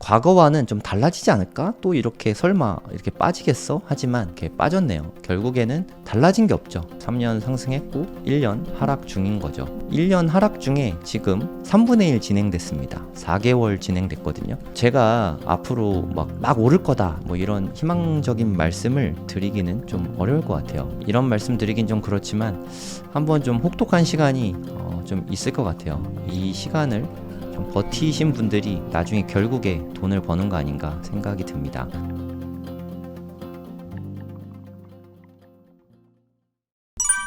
과거와는 좀 달라지지 않을까? 또 이렇게 설마 이렇게 빠지겠어? 하지만 이렇게 빠졌네요. 결국에는 달라진 게 없죠. 3년 상승했고 1년 하락 중인 거죠. 1년 하락 중에 지금 3분의 1 진행됐습니다. 4개월 진행됐거든요. 제가 앞으로 막 오를 거다 뭐 이런 희망적인 말씀을 드리기는 좀 어려울 것 같아요. 이런 말씀 드리긴 좀 그렇지만 한번 좀 혹독한 시간이 좀 있을 것 같아요. 이 시간을 좀 버티신 분들이 나중에 결국에 돈을 버는 거 아닌가 생각이 듭니다.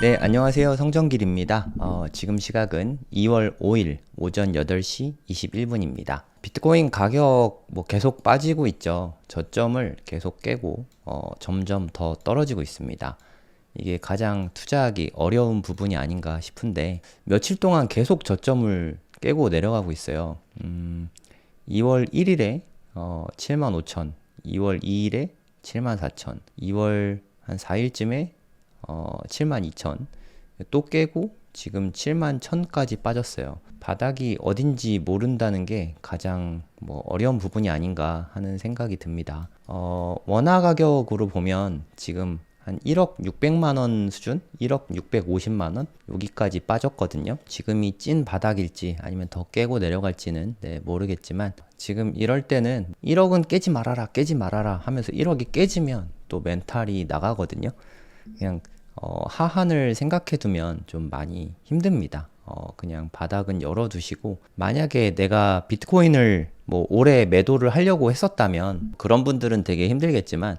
네, 안녕하세요. 성정길입니다. 지금 시각은 2월 5일 오전 8시 21분입니다. 비트코인 가격 계속 빠지고 있죠. 저점을 계속 깨고 점점 더 떨어지고 있습니다. 이게 가장 투자하기 어려운 부분이 아닌가 싶은데 며칠 동안 계속 저점을 깨고 내려가고 있어요. 2월 1일에 75,000, 2월 2일에 74,000, 2월 한 4일쯤에 72,000, 또 깨고 지금 71,000까지 빠졌어요. 바닥이 어딘지 모른다는 게 가장 어려운 부분이 아닌가 하는 생각이 듭니다. 원화 가격으로 보면 지금 한 1억 600만 원 수준? 1억 650만 원? 여기까지 빠졌거든요. 지금이 찐 바닥일지 아니면 더 깨고 내려갈지는 모르겠지만 지금 이럴 때는 1억은 깨지 말아라 하면서 1억이 깨지면 또 멘탈이 나가거든요. 그냥 하한을 생각해 두면 좀 많이 힘듭니다. 그냥 바닥은 열어두시고 만약에 내가 비트코인을 올해 매도를 하려고 했었다면 그런 분들은 되게 힘들겠지만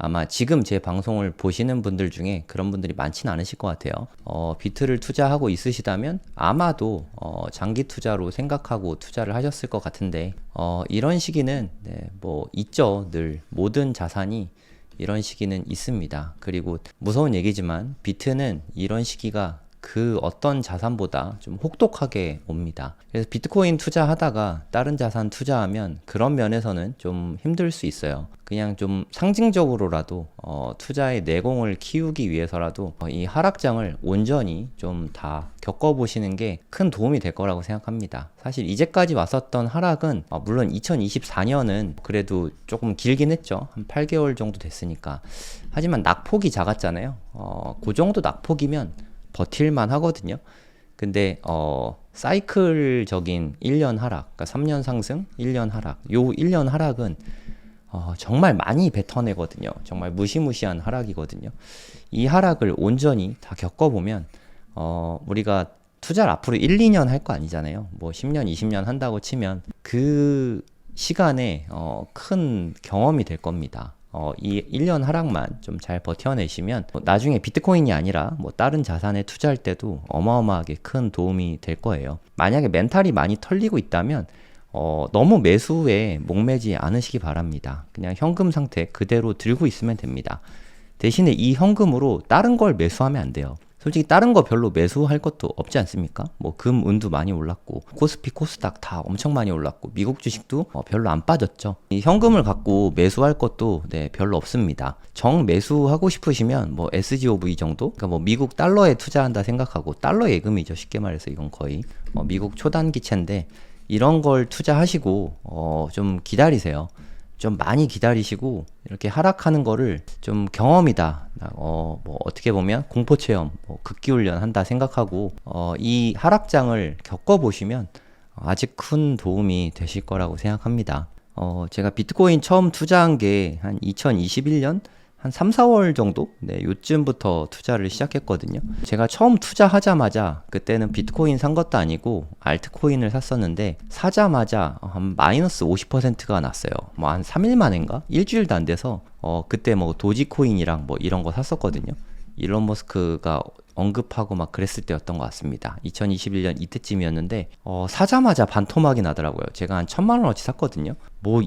아마 지금 제 방송을 보시는 분들 중에 그런 분들이 많지는 않으실 것 같아요. 비트를 투자하고 있으시다면 아마도 장기 투자로 생각하고 투자를 하셨을 것 같은데 이런 시기는 있죠. 늘 모든 자산이 이런 시기는 있습니다. 그리고 무서운 얘기지만 비트는 이런 시기가 그 어떤 자산보다 좀 혹독하게 옵니다. 그래서 비트코인 투자하다가 다른 자산 투자하면 그런 면에서는 좀 힘들 수 있어요. 그냥 좀 상징적으로라도 투자의 내공을 키우기 위해서라도 이 하락장을 온전히 좀 다 겪어보시는 게 큰 도움이 될 거라고 생각합니다. 사실 이제까지 왔었던 하락은 물론 2024년은 그래도 조금 길긴 했죠. 한 8개월 정도 됐으니까. 하지만 낙폭이 작았잖아요. 그 정도 낙폭이면 버틸만 하거든요. 근데 사이클적인 1년 하락, 그러니까 3년 상승, 1년 하락. 요 1년 하락은 정말 많이 뱉어내거든요. 정말 무시무시한 하락이거든요. 이 하락을 온전히 다 겪어보면 우리가 투자를 앞으로 1, 2년 할 거 아니잖아요. 10년, 20년 한다고 치면 그 시간에 큰 경험이 될 겁니다. 이 1년 하락만 좀 잘 버텨내시면 나중에 비트코인이 아니라 다른 자산에 투자할 때도 어마어마하게 큰 도움이 될 거예요. 만약에 멘탈이 많이 털리고 있다면 너무 매수에 목매지 않으시기 바랍니다. 그냥 현금 상태 그대로 들고 있으면 됩니다. 대신에 이 현금으로 다른 걸 매수하면 안 돼요. 솔직히 다른 거 별로 매수할 것도 없지 않습니까? 금, 은도 많이 올랐고 코스피, 코스닥 다 엄청 많이 올랐고 미국 주식도 별로 안 빠졌죠. 이 현금을 갖고 매수할 것도 별로 없습니다. 정 매수하고 싶으시면 SGOV 정도? 그러니까 미국 달러에 투자한다 생각하고 달러 예금이죠. 쉽게 말해서 이건 거의 미국 초단기채인데 이런 걸 투자하시고 좀 기다리세요. 좀 많이 기다리시고 이렇게 하락하는 거를 좀 경험이다. 어떻게 보면 공포체험, 극기훈련 한다 생각하고 이 하락장을 겪어보시면 아직 큰 도움이 되실 거라고 생각합니다. 제가 비트코인 처음 투자한 게 한 2021년 한 3, 4월 정도? 요쯤부터 투자를 시작했거든요. 제가 처음 투자하자마자 그때는 비트코인 산 것도 아니고 알트코인을 샀었는데 사자마자 한 마이너스 50%가 났어요. 한 3일 만인가? 일주일도 안 돼서 그때 도지코인이랑 이런 거 샀었거든요. 일론 머스크가 언급하고 그랬을 때였던 것 같습니다. 2021년 이때쯤이었는데 사자마자 반토막이 나더라고요. 제가 한 1,000만 원어치 샀거든요.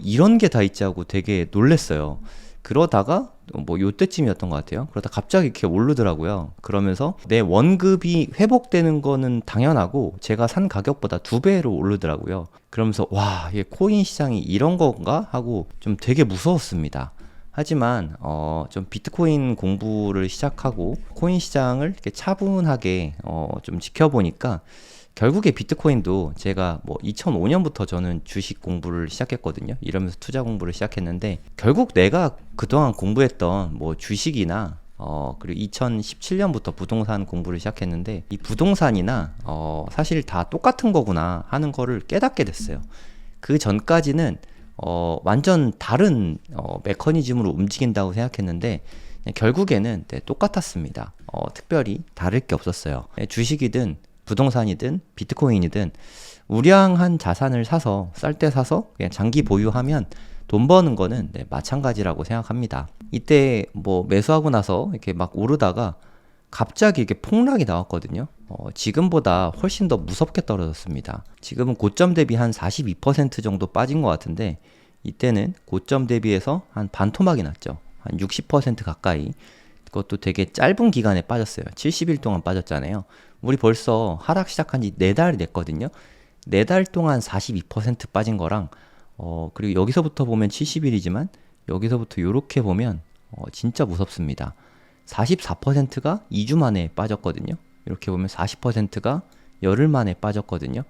이런 게 다 있지 하고 되게 놀랬어요. 그러다가 요때쯤이었던 것 같아요. 그러다 갑자기 이렇게 오르더라고요. 그러면서 내 원급이 회복되는 거는 당연하고 제가 산 가격보다 2배로 오르더라고요. 그러면서 와, 이게 코인 시장이 이런 건가? 하고 좀 되게 무서웠습니다. 하지만 좀 비트코인 공부를 시작하고 코인 시장을 이렇게 차분하게 좀 지켜보니까 결국에 비트코인도 제가 뭐 2005년부터 저는 주식 공부를 시작했거든요. 이러면서 투자 공부를 시작했는데 결국 내가 그동안 공부했던 뭐 주식이나 그리고 2017년부터 부동산 공부를 시작했는데 이 부동산이나 사실 다 똑같은 거구나 하는 거를 깨닫게 됐어요. 그 전까지는 완전 다른 메커니즘으로 움직인다고 생각했는데 결국에는 네, 똑같았습니다. 특별히 다를 게 없었어요. 주식이든 부동산이든 비트코인이든 우량한 자산을 사서 쌀 때 사서 그냥 장기 보유하면 돈 버는 거는 네, 마찬가지라고 생각합니다. 이때 뭐 매수하고 나서 이렇게 막 오르다가 갑자기 이렇게 폭락이 나왔거든요. 지금보다 훨씬 더 무섭게 떨어졌습니다. 지금은 고점 대비 한 42% 정도 빠진 것 같은데 이때는 고점 대비해서 한 반토막이 났죠. 한 60% 가까이. 그것도 되게 짧은 기간에 빠졌어요. 70일 동안 빠졌잖아요. 우리 벌써 하락 시작한 지 4달이 됐거든요. 4달 동안 42% 빠진 거랑 그리고 여기서부터 보면 70일이지만 여기서부터 이렇게 보면 진짜 무섭습니다. 44%가 2주 만에 빠졌거든요. 이렇게 보면 40%가 열흘 만에 빠졌거든요.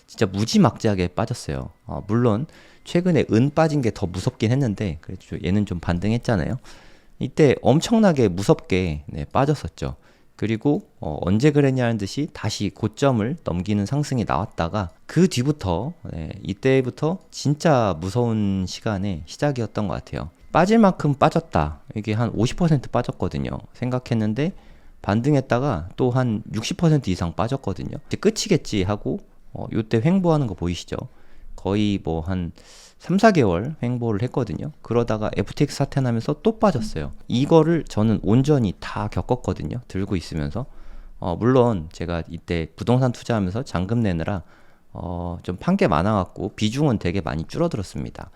진짜 무지막지하게 빠졌어요. 물론 최근에 은 빠진 게 더 무섭긴 했는데 그래도 얘는 좀 반등했잖아요. 이때 엄청나게 무섭게 네, 빠졌었죠. 그리고 언제 그랬냐는 듯이 다시 고점을 넘기는 상승이 나왔다가 그 뒤부터 네, 이때부터 진짜 무서운 시간의 시작이었던 것 같아요. 빠질 만큼 빠졌다. 이게 한 50% 빠졌거든요. 생각했는데 반등했다가 또 한 60% 이상 빠졌거든요. 이제 끝이겠지 하고 요때 횡보하는 거 보이시죠? 거의 뭐 한 3, 4개월 횡보를 했거든요. 그러다가 FTX 사태 나면서 또 빠졌어요. 이거를 저는 온전히 다 겪었거든요. 들고 있으면서. 물론 제가 이때 부동산 투자하면서 잔금 내느라 좀 판 게 많아갖고 비중은 되게 많이 줄어들었습니다.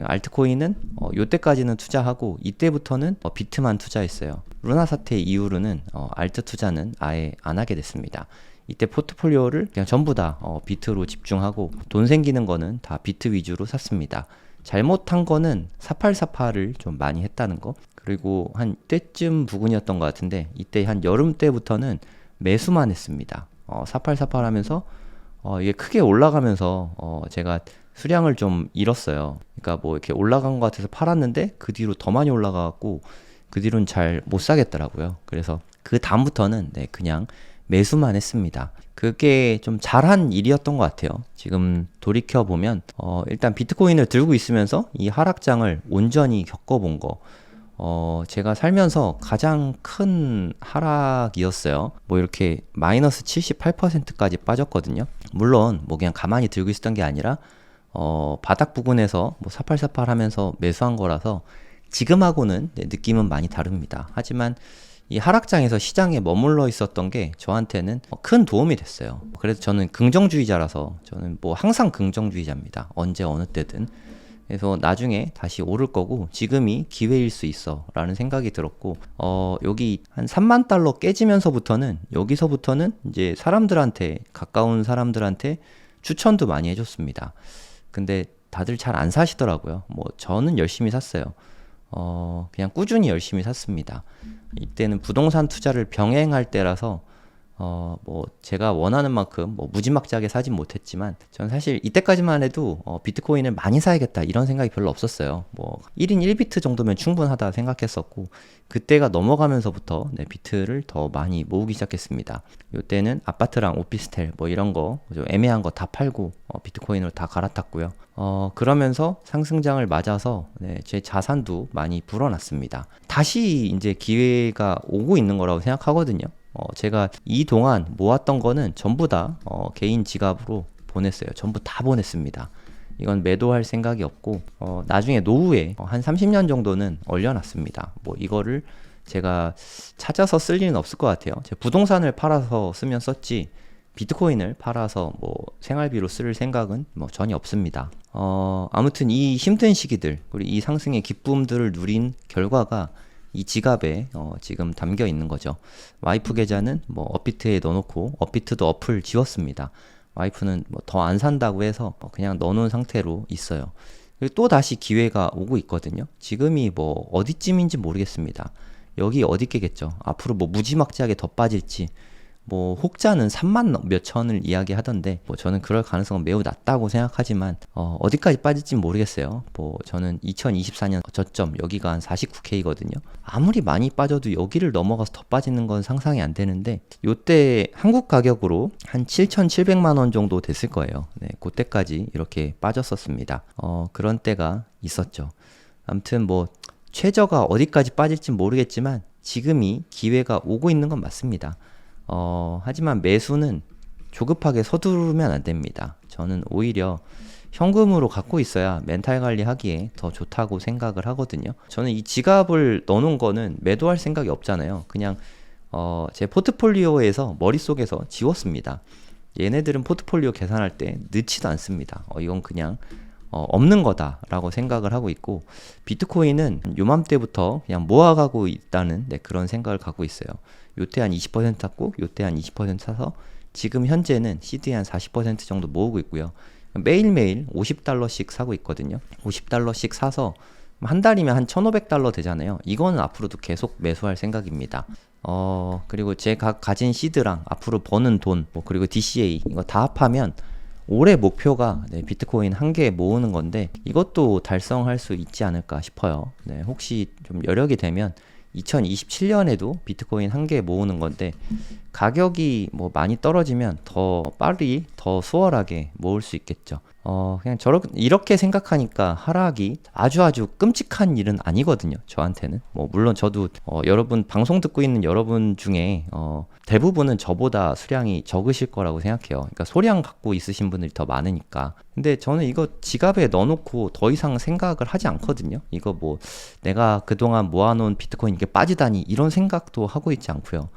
알트코인은 요때까지는 투자하고 이때부터는 비트만 투자했어요. 루나 사태 이후로는 알트 투자는 아예 안 하게 됐습니다. 이때 포트폴리오를 그냥 전부 다 비트로 집중하고 돈 생기는 거는 다 비트 위주로 샀습니다. 잘못한 거는 4848을 좀 많이 했다는 거. 그리고 한 때쯤 부근이었던 것 같은데 이때 한 여름 때부터는 매수만 했습니다. 4848 하면서 이게 크게 올라가면서 제가 수량을 좀 잃었어요. 그러니까 뭐 이렇게 올라간 것 같아서 팔았는데 그 뒤로 더 많이 올라가갖고 그 뒤로는 잘 못 사겠더라고요. 그래서 그 다음부터는 네, 그냥 매수만 했습니다. 그게 좀 잘한 일이었던 것 같아요. 지금 돌이켜보면 일단 비트코인을 들고 있으면서 이 하락장을 온전히 겪어본 거 제가 살면서 가장 큰 하락이었어요. 뭐 이렇게 마이너스 78%까지 빠졌거든요. 물론 뭐 그냥 가만히 들고 있었던 게 아니라 바닥 부근에서 뭐 4848 하면서 매수한 거라서 지금하고는 네, 느낌은 많이 다릅니다. 하지만 이 하락장에서 시장에 머물러 있었던 게 저한테는 큰 도움이 됐어요. 그래서 저는 긍정주의자라서 저는 뭐 항상 긍정주의자입니다. 언제 어느 때든. 그래서 나중에 다시 오를 거고 지금이 기회일 수 있어 라는 생각이 들었고 여기 한 3만 달러 깨지면서부터는 여기서부터는 이제 사람들한테 가까운 사람들한테 추천도 많이 해줬습니다. 근데 다들 잘 안 사시더라고요. 뭐 저는 열심히 샀어요. 그냥 꾸준히 열심히 샀습니다. 이때는 부동산 투자를 병행할 때라서 뭐 제가 원하는 만큼 뭐 무지막지하게 사진 못했지만 전 사실 이때까지만 해도 비트코인을 많이 사야겠다 이런 생각이 별로 없었어요. 뭐 1인 1비트 정도면 충분하다 생각했었고 그때가 넘어가면서부터 네, 비트를 더 많이 모으기 시작했습니다. 이때는 아파트랑 오피스텔 뭐 이런 거 좀 애매한 거 다 팔고 비트코인으로 다 갈아탔고요. 그러면서 상승장을 맞아서 네, 제 자산도 많이 불어났습니다. 다시 이제 기회가 오고 있는 거라고 생각하거든요. 제가 이 동안 모았던 거는 전부 다 개인 지갑으로 보냈어요. 전부 다 보냈습니다. 이건 매도할 생각이 없고 나중에 노후에 한 30년 정도는 얼려놨습니다. 뭐 이거를 제가 찾아서 쓸 일은 없을 것 같아요. 제가 부동산을 팔아서 쓰면 썼지 비트코인을 팔아서 뭐 생활비로 쓸 생각은 뭐 전혀 없습니다. 아무튼 이 힘든 시기들 그리고 이 상승의 기쁨들을 누린 결과가 이 지갑에 지금 담겨 있는 거죠. 와이프 계좌는 뭐 업비트에 넣어놓고 업비트도 어플 지웠습니다. 와이프는 뭐 더 안 산다고 해서 그냥 넣어놓은 상태로 있어요. 그리고 또 다시 기회가 오고 있거든요. 지금이 뭐 어디쯤인지 모르겠습니다. 여기 어디겠죠. 앞으로 뭐 무지막지하게 더 빠질지 뭐 혹자는 3만 몇천을 이야기하던데 뭐 저는 그럴 가능성은 매우 낮다고 생각하지만 어디까지 빠질지 모르겠어요. 뭐 저는 2024년 저점 여기가 한 49K거든요. 아무리 많이 빠져도 여기를 넘어가서 더 빠지는 건 상상이 안 되는데 요때 한국 가격으로 한 7,700만 원 정도 됐을 거예요. 네, 그때까지 이렇게 빠졌었습니다. 그런 때가 있었죠. 아무튼 뭐 최저가 어디까지 빠질지 모르겠지만 지금이 기회가 오고 있는 건 맞습니다. 하지만 매수는 조급하게 서두르면 안 됩니다. 저는 오히려 현금으로 갖고 있어야 멘탈 관리하기에 더 좋다고 생각을 하거든요. 저는 이 지갑을 넣어놓은 거는 매도할 생각이 없잖아요. 그냥 제 포트폴리오에서 머릿속에서 지웠습니다. 얘네들은 포트폴리오 계산할 때 넣지도 않습니다. 이건 그냥 없는 거다라고 생각을 하고 있고 비트코인은 요맘때부터 그냥 모아가고 있다는 그런 생각을 갖고 있어요. 요때 한 20% 샀고 요때 한 20% 사서 지금 현재는 CD에 한 40% 정도 모으고 있고요. 매일매일 $50씩 사고 있거든요. $50씩 사서 한 달이면 한 $1,500 되잖아요. 이거는 앞으로도 계속 매수할 생각입니다. 그리고 제가 가진 시드랑 앞으로 버는 돈, 그리고 DCA 이거 다 합하면 올해 목표가 비트코인 1개 모으는 건데 이것도 달성할 수 있지 않을까 싶어요. 혹시 좀 여력이 되면 2027년에도 비트코인 1개 모으는 건데 가격이 뭐 많이 떨어지면 더 빨리 더 수월하게 모을 수 있겠죠. 그냥 이렇게 생각하니까 하락이 아주 끔찍한 일은 아니거든요. 저한테는. 물론 저도 여러분 방송 듣고 있는 여러분 중에 대부분은 저보다 수량이 적으실 거라고 생각해요. 그러니까 소량 갖고 있으신 분들이 더 많으니까. 근데 저는 이거 지갑에 넣어놓고 더 이상 생각을 하지 않거든요. 이거 뭐 내가 그동안 모아놓은 비트코인 이게 빠지다니 이런 생각도 하고 있지 않고요.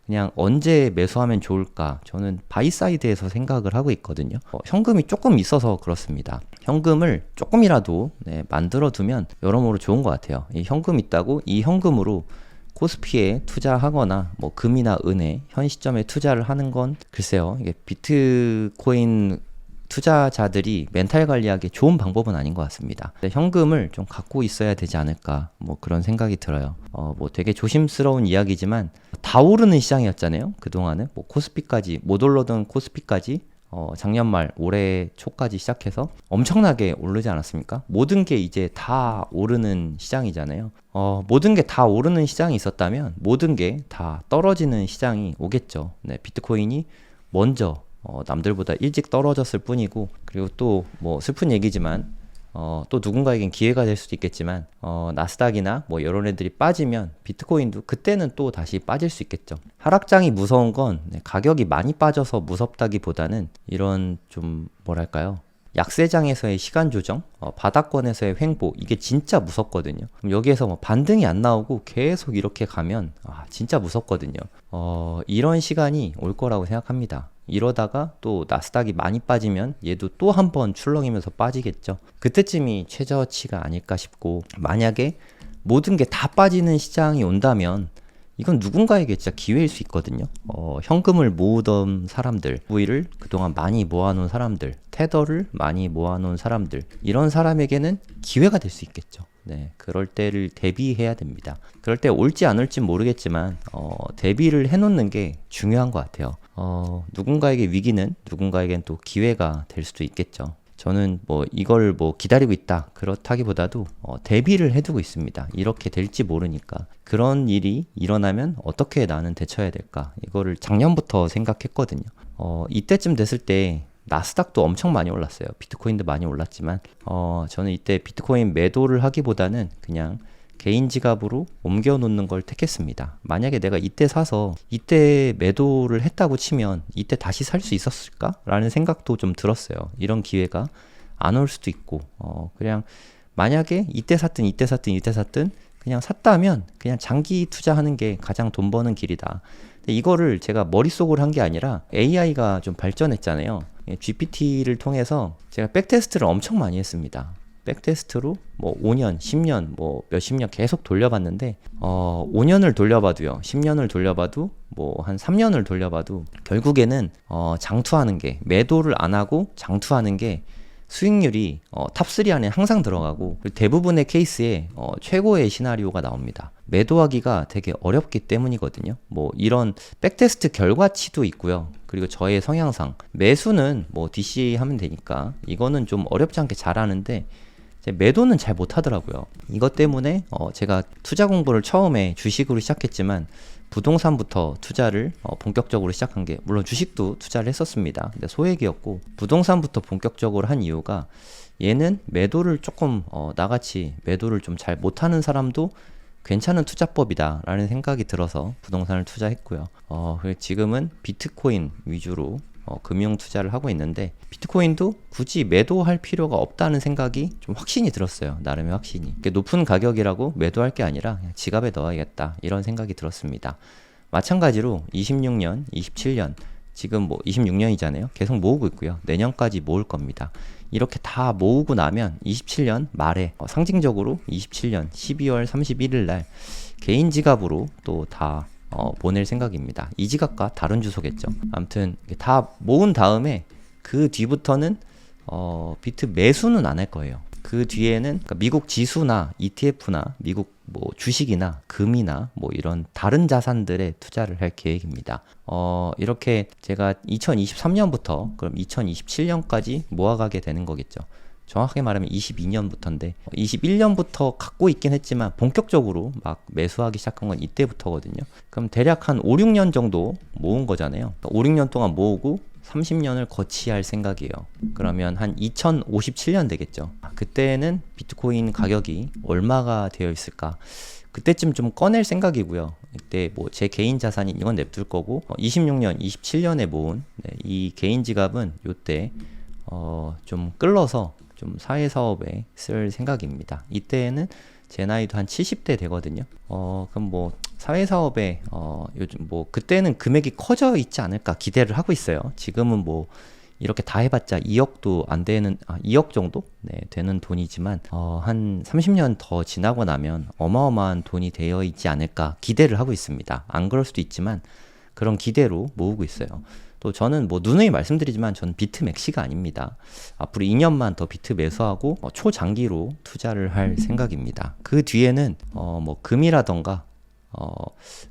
그냥 언제 매수하면 좋을까? 저는 바이사이드에서 생각을 하고 있거든요. 현금이 조금 있어서 그렇습니다. 현금을 조금이라도 만들어 두면 여러모로 좋은 것 같아요. 이 현금 있다고 이 현금으로 코스피에 투자하거나 뭐 금이나 은에 현 시점에 투자를 하는 건 글쎄요. 이게 비트코인 투자자들이 멘탈 관리하기 좋은 방법은 아닌 것 같습니다. 현금을 좀 갖고 있어야 되지 않을까 뭐 그런 생각이 들어요. 뭐 되게 조심스러운 이야기지만 다 오르는 시장이었잖아요. 그동안은 뭐 코스피까지 못 올라던 코스피까지 작년 말 올해 초까지 시작해서 엄청나게 오르지 않았습니까? 모든 게 이제 다 오르는 시장이잖아요. 모든 게 다 오르는 시장이 있었다면 모든 게 다 떨어지는 시장이 오겠죠. 비트코인이 먼저 남들보다 일찍 떨어졌을 뿐이고 그리고 또 뭐 슬픈 얘기지만 또 누군가에겐 기회가 될 수도 있겠지만 나스닥이나 뭐 이런 애들이 빠지면 비트코인도 그때는 또 다시 빠질 수 있겠죠. 하락장이 무서운 건 가격이 많이 빠져서 무섭다기보다는 이런 좀 뭐랄까요 약세장에서의 시간 조정, 바닥권에서의 횡보 이게 진짜 무섭거든요. 그럼 여기에서 뭐 반등이 안 나오고 계속 이렇게 가면 진짜 무섭거든요. 이런 시간이 올 거라고 생각합니다. 이러다가 또 나스닥이 많이 빠지면 얘도 또 한 번 출렁이면서 빠지겠죠. 그때쯤이 최저치가 아닐까 싶고 만약에 모든 게 다 빠지는 시장이 온다면 이건 누군가에게 진짜 기회일 수 있거든요. 현금을 모으던 사람들, 부위를 그동안 많이 모아놓은 사람들, 테더를 많이 모아놓은 사람들 이런 사람에게는 기회가 될 수 있겠죠. 그럴 때를 대비해야 됩니다. 그럴 때 올지 안 올지 모르겠지만 대비를 해놓는 게 중요한 것 같아요. 누군가에게 위기는 누군가에겐 또 기회가 될 수도 있겠죠. 저는 뭐 이걸 뭐 기다리고 있다 그렇다기보다도 대비를 해두고 있습니다. 이렇게 될지 모르니까 그런 일이 일어나면 어떻게 나는 대처해야 될까 이거를 작년부터 생각했거든요. 이때쯤 됐을 때 나스닥도 엄청 많이 올랐어요. 비트코인도 많이 올랐지만 저는 이때 비트코인 매도를 하기보다는 그냥 개인 지갑으로 옮겨 놓는 걸 택했습니다. 만약에 내가 이때 사서 이때 매도를 했다고 치면 이때 다시 살 수 있었을까? 라는 생각도 좀 들었어요. 이런 기회가 안 올 수도 있고 그냥 만약에 이때 샀든 그냥 샀다면 그냥 장기 투자하는 게 가장 돈 버는 길이다. 근데 이거를 제가 머릿속으로 한 게 아니라 AI가 좀 발전했잖아요. GPT를 통해서 제가 백테스트를 엄청 많이 했습니다. 백테스트로 뭐 5년, 10년, 뭐 몇십 년 계속 돌려봤는데 5년을 돌려봐도요. 10년을 돌려봐도 뭐 한 3년을 돌려봐도 결국에는 장투하는 게 매도를 안 하고 장투하는 게 수익률이 탑3 안에 항상 들어가고 대부분의 케이스에 최고의 시나리오가 나옵니다. 매도하기가 되게 어렵기 때문이거든요. 뭐 이런 백테스트 결과치도 있고요. 그리고 저의 성향상 매수는 뭐 DC 하면 되니까 이거는 좀 어렵지 않게 잘하는데 매도는 잘 못하더라고요. 이것 때문에 제가 투자 공부를 처음에 주식으로 시작했지만 부동산부터 투자를 본격적으로 시작한 게, 물론 주식도 투자를 했었습니다. 근데 소액이었고 부동산부터 본격적으로 한 이유가 얘는 매도를 조금 나같이 매도를 좀 잘 못하는 사람도 괜찮은 투자법이다 라는 생각이 들어서 부동산을 투자했고요. 그리고 지금은 비트코인 위주로 금융 투자를 하고 있는데, 비트코인도 굳이 매도할 필요가 없다는 생각이 좀 확신이 들었어요. 나름의 확신이. 높은 가격이라고 매도할 게 아니라 그냥 지갑에 넣어야겠다 이런 생각이 들었습니다. 마찬가지로 26년, 27년, 지금 뭐 26년이잖아요. 계속 모으고 있고요. 내년까지 모을 겁니다. 이렇게 다 모으고 나면 27년 말에 상징적으로 27년 12월 31일 날 개인 지갑으로 또 다 보낼 생각입니다. 이 지갑과 다른 주소겠죠. 아무튼 다 모은 다음에 그 뒤부터는 비트 매수는 안 할 거예요. 그 뒤에는 그러니까 미국 지수나 ETF나 미국 뭐 주식이나 금이나 뭐 이런 다른 자산들에 투자를 할 계획입니다. 이렇게 제가 2023년부터 그럼 2027년까지 모아가게 되는 거겠죠. 정확하게 말하면 22년부터인데 21년부터 갖고 있긴 했지만 본격적으로 막 매수하기 시작한 건 이때부터거든요. 그럼 대략 한 5, 6년 정도 모은 거잖아요. 5, 6년 동안 모으고 30년을 거치할 생각이에요. 그러면 한 2057년 되겠죠. 그때는 비트코인 가격이 얼마가 되어 있을까? 그때쯤 좀 꺼낼 생각이고요. 이때 뭐 제 개인 자산인 이건 냅둘 거고 26년, 27년에 모은 이 개인 지갑은 요때 좀 끌러서 좀 사회사업에 쓸 생각입니다. 이때는 제 나이도 한 70대 되거든요. 그럼 뭐 사회사업에 요즘 뭐 그때는 금액이 커져 있지 않을까 기대를 하고 있어요. 지금은 뭐 이렇게 다 해봤자 2억도 안 되는 2억 정도 되는 돈이지만 한 30년 더 지나고 나면 어마어마한 돈이 되어 있지 않을까 기대를 하고 있습니다. 안 그럴 수도 있지만 그런 기대로 모으고 있어요. 또 저는 뭐 누누이 말씀드리지만 저는 비트 맥시가 아닙니다. 앞으로 2년만 더 비트 매수하고 초장기로 투자를 할 생각입니다. 그 뒤에는 뭐 금이라던가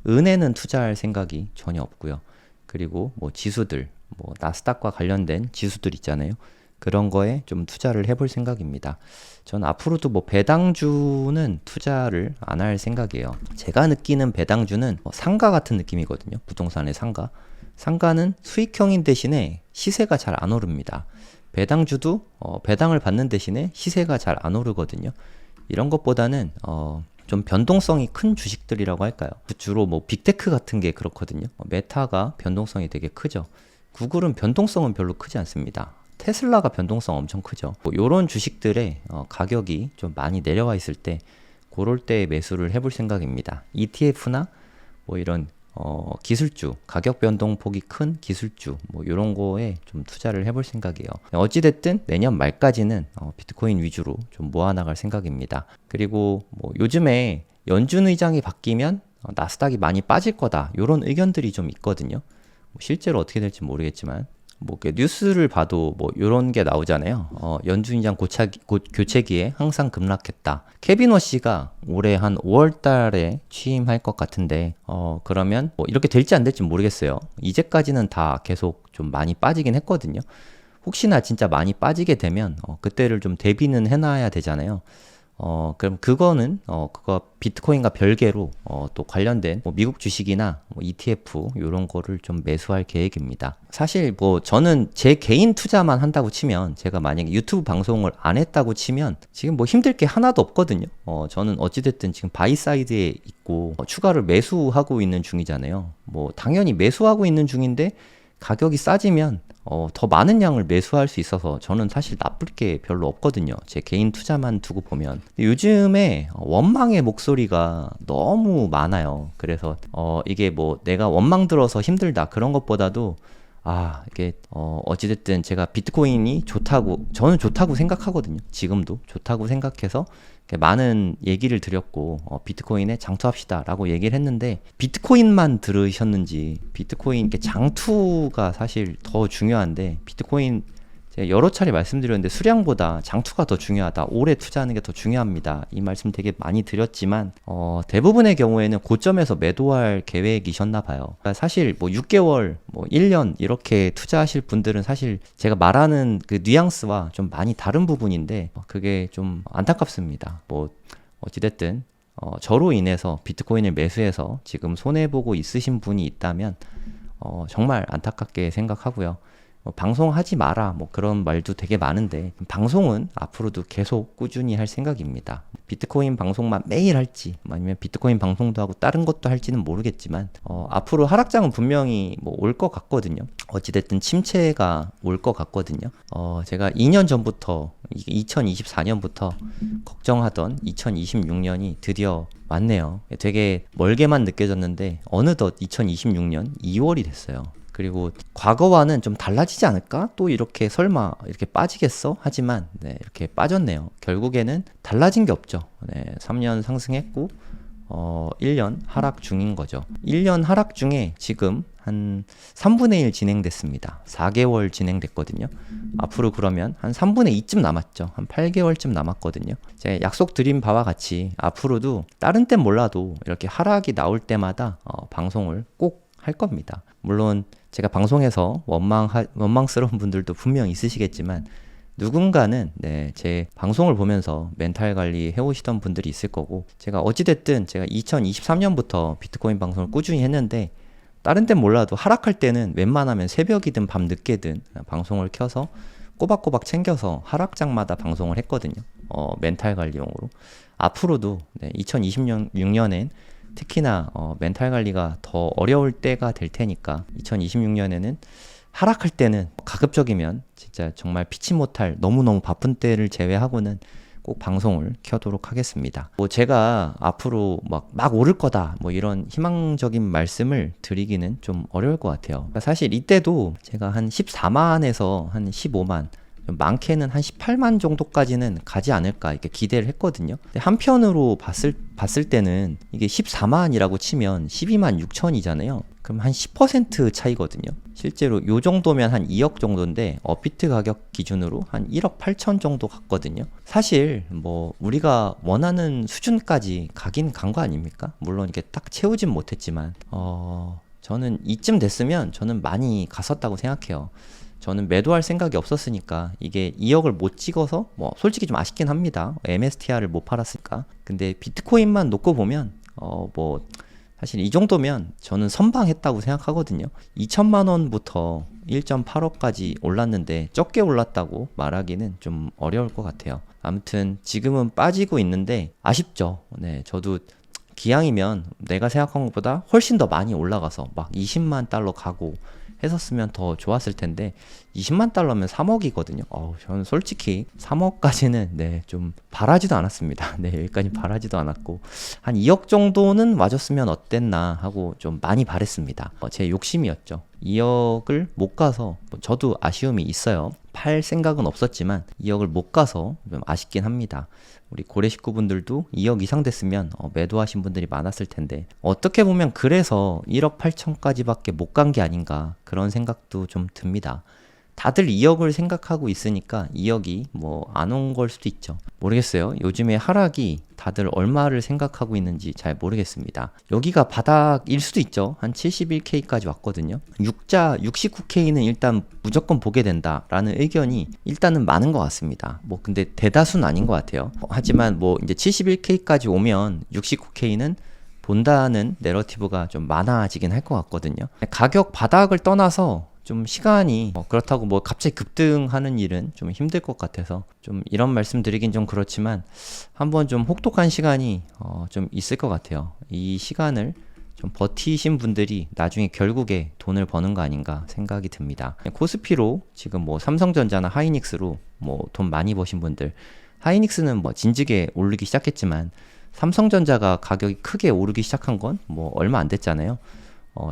은에는 투자할 생각이 전혀 없고요. 그리고 뭐 지수들, 뭐 나스닥과 관련된 지수들 있잖아요. 그런 거에 좀 투자를 해볼 생각입니다. 전 앞으로도 뭐 배당주는 투자를 안 할 생각이에요. 제가 느끼는 배당주는 상가 같은 느낌이거든요. 부동산의 상가. 상가는 수익형인 대신에 시세가 잘 안 오릅니다. 배당주도 배당을 받는 대신에 시세가 잘 안 오르거든요. 이런 것보다는 좀 변동성이 큰 주식들이라고 할까요? 주로 뭐 빅테크 같은 게 그렇거든요. 메타가 변동성이 되게 크죠. 구글은 변동성은 별로 크지 않습니다. 테슬라가 변동성 엄청 크죠. 뭐 이런 주식들의 가격이 좀 많이 내려와 있을 때 그럴 때 매수를 해볼 생각입니다. ETF나 뭐 이런 기술주, 가격 변동폭이 큰 기술주 뭐 이런 거에 좀 투자를 해볼 생각이에요. 어찌됐든 내년 말까지는 비트코인 위주로 좀 모아나갈 생각입니다. 그리고 뭐 요즘에 연준 의장이 바뀌면 나스닥이 많이 빠질 거다 이런 의견들이 좀 있거든요. 뭐 실제로 어떻게 될지 모르겠지만 뭐 뉴스를 봐도 뭐 이런 게 나오잖아요. 연준 의장 교체기에 항상 급락했다. 케빈 워시가 올해 한 5월 달에 취임할 것 같은데 그러면 뭐 이렇게 될지 안 될지 모르겠어요. 이제까지는 다 계속 좀 많이 빠지긴 했거든요. 혹시나 진짜 많이 빠지게 되면 그때를 좀 대비는 해놔야 되잖아요. 그럼 그거는 그거 비트코인과 별개로 또 관련된 뭐 미국 주식이나 뭐 ETF 이런 거를 좀 매수할 계획입니다. 사실 뭐 저는 제 개인 투자만 한다고 치면, 제가 만약에 유튜브 방송을 안 했다고 치면 지금 뭐 힘들 게 하나도 없거든요. 저는 어찌됐든 지금 바이 사이드에 있고 추가를 매수하고 있는 중이잖아요. 뭐 당연히 매수하고 있는 중인데 가격이 싸지면 더 많은 양을 매수할 수 있어서 저는 사실 나쁠 게 별로 없거든요. 제 개인 투자만 두고 보면. 요즘에 원망의 목소리가 너무 많아요. 그래서 이게 뭐 내가 원망 들어서 힘들다 그런 것보다도 이게 어찌됐든 제가 비트코인이 좋다고, 저는 좋다고 생각하거든요. 지금도 좋다고 생각해서 많은 얘기를 드렸고 비트코인에 장투합시다 라고 얘기를 했는데, 비트코인만 들으셨는지, 비트코인 장투가 사실 더 중요한데 비트코인 제가 여러 차례 말씀드렸는데 수량보다 장투가 더 중요하다. 오래 투자하는 게 더 중요합니다. 이 말씀 되게 많이 드렸지만 대부분의 경우에는 고점에서 매도할 계획이셨나 봐요. 그러니까 사실 뭐 6개월, 뭐 1년 이렇게 투자하실 분들은 사실 제가 말하는 그 뉘앙스와 좀 많이 다른 부분인데 그게 좀 안타깝습니다. 뭐 어찌됐든 저로 인해서 비트코인을 매수해서 지금 손해보고 있으신 분이 있다면 정말 안타깝게 생각하고요. 방송하지 마라 뭐 그런 말도 되게 많은데 방송은 앞으로도 계속 꾸준히 할 생각입니다. 비트코인 방송만 매일 할지 아니면 비트코인 방송도 하고 다른 것도 할지는 모르겠지만 앞으로 하락장은 분명히 뭐 올 것 같거든요. 어찌됐든 침체가 올 것 같거든요. 제가 2년 전부터 2024년부터 걱정하던 2026년이 드디어 왔네요. 되게 멀게만 느껴졌는데 어느덧 2026년 2월이 됐어요. 그리고 과거와는 좀 달라지지 않을까? 또 이렇게 설마 이렇게 빠지겠어? 하지만 네, 이렇게 빠졌네요. 결국에는 달라진 게 없죠. 네, 3년 상승했고 1년 하락 중인 거죠. 1년 하락 중에 지금 한 3분의 1 진행됐습니다. 4개월 진행됐거든요. 앞으로 그러면 한 3분의 2쯤 남았죠. 한 8개월쯤 남았거든요. 제가 약속드린 바와 같이 앞으로도 다른 땐 몰라도 이렇게 하락이 나올 때마다 방송을 꼭 할 겁니다. 물론 제가 방송에서 원망스러운 분들도 분명 있으시겠지만 누군가는 네, 제 방송을 보면서 멘탈 관리 해오시던 분들이 있을 거고 제가 어찌됐든 제가 2023년부터 비트코인 방송을 꾸준히 했는데 다른 땐 몰라도 하락할 때는 웬만하면 새벽이든 밤 늦게든 방송을 켜서 꼬박꼬박 챙겨서 하락장마다 방송을 했거든요. 멘탈 관리용으로. 앞으로도 네, 2026년엔 특히나 멘탈 관리가 더 어려울 때가 될 테니까 2026년에는 하락할 때는 가급적이면 진짜 정말 피치 못할 너무너무 바쁜 때를 제외하고는 꼭 방송을 켜도록 하겠습니다. 뭐 제가 앞으로 막 오를 거다 뭐 이런 희망적인 말씀을 드리기는 좀 어려울 것 같아요. 사실 이때도 제가 한 14만에서 한 15만 많게는 한 18만 정도까지는 가지 않을까 이렇게 기대를 했거든요. 근데 한편으로 봤을 때는 이게 14만이라고 치면 12만 6천이잖아요. 그럼 한 10% 차이거든요. 실제로 요 정도면 한 2억 정도인데 업비트 가격 기준으로 한 1억 8천 정도 갔거든요. 사실 뭐 우리가 원하는 수준까지 가긴 간 거 아닙니까? 물론 이게 딱 채우진 못했지만 저는 이쯤 됐으면 저는 많이 갔었다고 생각해요. 저는 매도할 생각이 없었으니까 이게 2억을 못 찍어서 뭐 솔직히 좀 아쉽긴 합니다. MSTR을 못 팔았으니까. 근데 비트코인만 놓고 보면 뭐 사실 이 정도면 저는 선방했다고 생각하거든요. 2천만 원부터 1.8억까지 올랐는데 적게 올랐다고 말하기는 좀 어려울 것 같아요. 아무튼 지금은 빠지고 있는데 아쉽죠. 네, 저도 기왕이면 내가 생각한 것보다 훨씬 더 많이 올라가서 막 20만 달러 가고 했었으면 더 좋았을 텐데 20만 달러면 3억이거든요. 저는 솔직히 3억까지는 네, 좀 바라지도 않았습니다. 네, 여기까지 바라지도 않았고 한 2억 정도는 맞았으면 어땠나 하고 좀 많이 바랬습니다. 제 욕심이었죠. 2억을 못 가서 저도 아쉬움이 있어요. 팔 생각은 없었지만 2억을 못 가서 좀 아쉽긴 합니다. 우리 고래 식구분들도 2억 이상 됐으면 매도하신 분들이 많았을 텐데 어떻게 보면 그래서 1억 8천까지밖에 못 간 게 아닌가 그런 생각도 좀 듭니다. 다들 2억을 생각하고 있으니까 2억이 뭐 안 온 걸 수도 있죠. 모르겠어요. 요즘에 하락이 다들 얼마를 생각하고 있는지 잘 모르겠습니다. 여기가 바닥일 수도 있죠. 한 71K까지 왔거든요. 69K는 일단 무조건 보게 된다라는 의견이 일단은 많은 것 같습니다. 뭐 근데 대다수는 아닌 것 같아요. 하지만 뭐 이제 71K까지 오면 69K는 본다는 내러티브가 좀 많아지긴 할 것 같거든요. 가격 바닥을 떠나서 좀 시간이 그렇다고 뭐 갑자기 급등하는 일은 좀 힘들 것 같아서 좀 이런 말씀 드리긴 좀 그렇지만 한번 좀 혹독한 시간이 좀 있을 것 같아요. 이 시간을 좀 버티신 분들이 나중에 결국에 돈을 버는 거 아닌가 생각이 듭니다. 코스피로 지금 뭐 삼성전자나 하이닉스로 뭐 돈 많이 버신 분들, 하이닉스는 뭐 진지게 오르기 시작했지만 삼성전자가 가격이 크게 오르기 시작한 건 뭐 얼마 안 됐잖아요.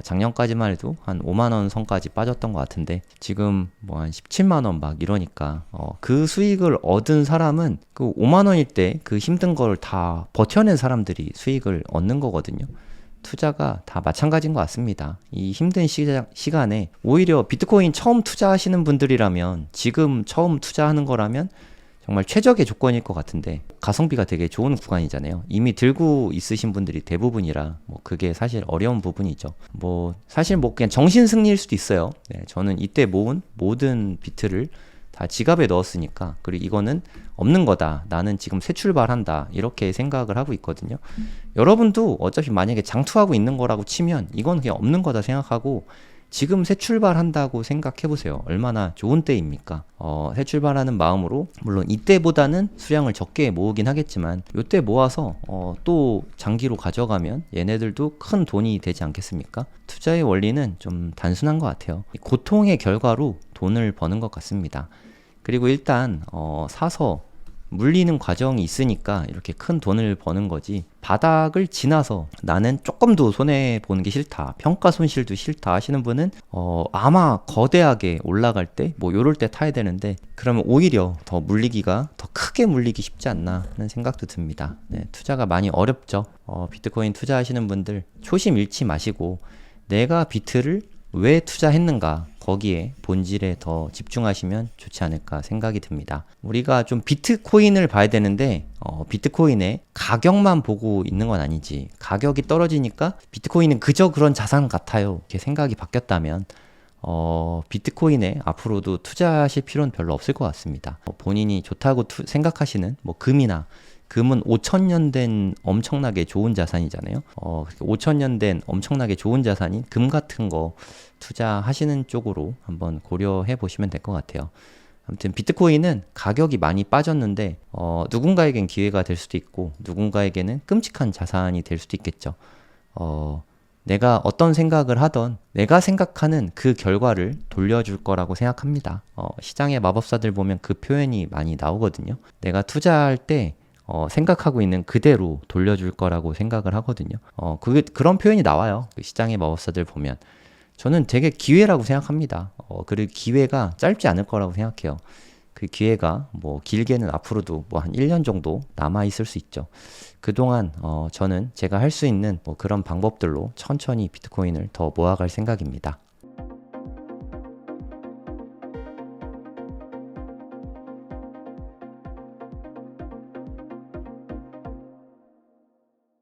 작년까지만 해도 한 5만원 선까지 빠졌던 것 같은데 지금 뭐 한 17만원 막 이러니까 그 수익을 얻은 사람은 그 5만원일 때 그 힘든 걸 다 버텨낸 사람들이 수익을 얻는 거거든요. 투자가 다 마찬가지인 것 같습니다. 이 힘든 시간에 오히려 비트코인 처음 투자하시는 분들이라면, 지금 처음 투자하는 거라면 정말 최적의 조건일 것 같은데, 가성비가 되게 좋은 구간이잖아요. 이미 들고 있으신 분들이 대부분이라 뭐 그게 사실 어려운 부분이죠. 뭐 사실 뭐 그냥 정신 승리일 수도 있어요. 네, 저는 이때 모은 모든 비트를 다 지갑에 넣었으니까, 그리고 이거는 없는 거다, 나는 지금 새 출발한다, 이렇게 생각을 하고 있거든요. 여러분도 어차피 만약에 장투하고 있는 거라고 치면 이건 그냥 없는 거다 생각하고 지금 새 출발한다고 생각해 보세요. 얼마나 좋은 때입니까? 새 출발하는 마음으로, 물론 이때보다는 수량을 적게 모으긴 하겠지만 이때 모아서 또 장기로 가져가면 얘네들도 큰 돈이 되지 않겠습니까? 투자의 원리는 좀 단순한 것 같아요. 고통의 결과로 돈을 버는 것 같습니다. 그리고 일단 사서 물리는 과정이 있으니까 이렇게 큰 돈을 버는 거지, 바닥을 지나서 나는 조금 더 손해 보는 게 싫다, 평가 손실도 싫다 하시는 분은 아마 거대하게 올라갈 때 뭐 요럴 때 타야 되는데, 그러면 오히려 더 물리기가 더 크게 물리기 쉽지 않나 하는 생각도 듭니다. 네, 투자가 많이 어렵죠. 비트코인 투자하시는 분들 초심 잃지 마시고 내가 비트를 왜 투자했는가, 거기에 본질에 더 집중하시면 좋지 않을까 생각이 듭니다. 우리가 좀 비트코인을 봐야 되는데 비트코인의 가격만 보고 있는 건 아니지, 가격이 떨어지니까 비트코인은 그저 그런 자산 같아요, 이렇게 생각이 바뀌었다면 비트코인에 앞으로도 투자하실 필요는 별로 없을 것 같습니다. 본인이 좋다고 생각하시는 뭐 금은 5,000년 된 엄청나게 좋은 자산이잖아요. 5,000년 된 엄청나게 좋은 자산인 금 같은 거 투자하시는 쪽으로 한번 고려해 보시면 될 것 같아요. 아무튼 비트코인은 가격이 많이 빠졌는데 누군가에겐 기회가 될 수도 있고 누군가에게는 끔찍한 자산이 될 수도 있겠죠. 내가 어떤 생각을 하던 내가 생각하는 그 결과를 돌려줄 거라고 생각합니다. 시장의 마법사들 보면 그 표현이 많이 나오거든요. 내가 투자할 때 생각하고 있는 그대로 돌려줄 거라고 생각을 하거든요. 그런 표현이 나와요. 그 시장의 마법사들 보면. 저는 되게 기회라고 생각합니다. 그리고 기회가 짧지 않을 거라고 생각해요. 그 기회가 뭐 길게는 앞으로도 뭐 한 1년 정도 남아 있을 수 있죠. 그동안 저는 제가 할 수 있는 뭐 그런 방법들로 천천히 비트코인을 더 모아갈 생각입니다.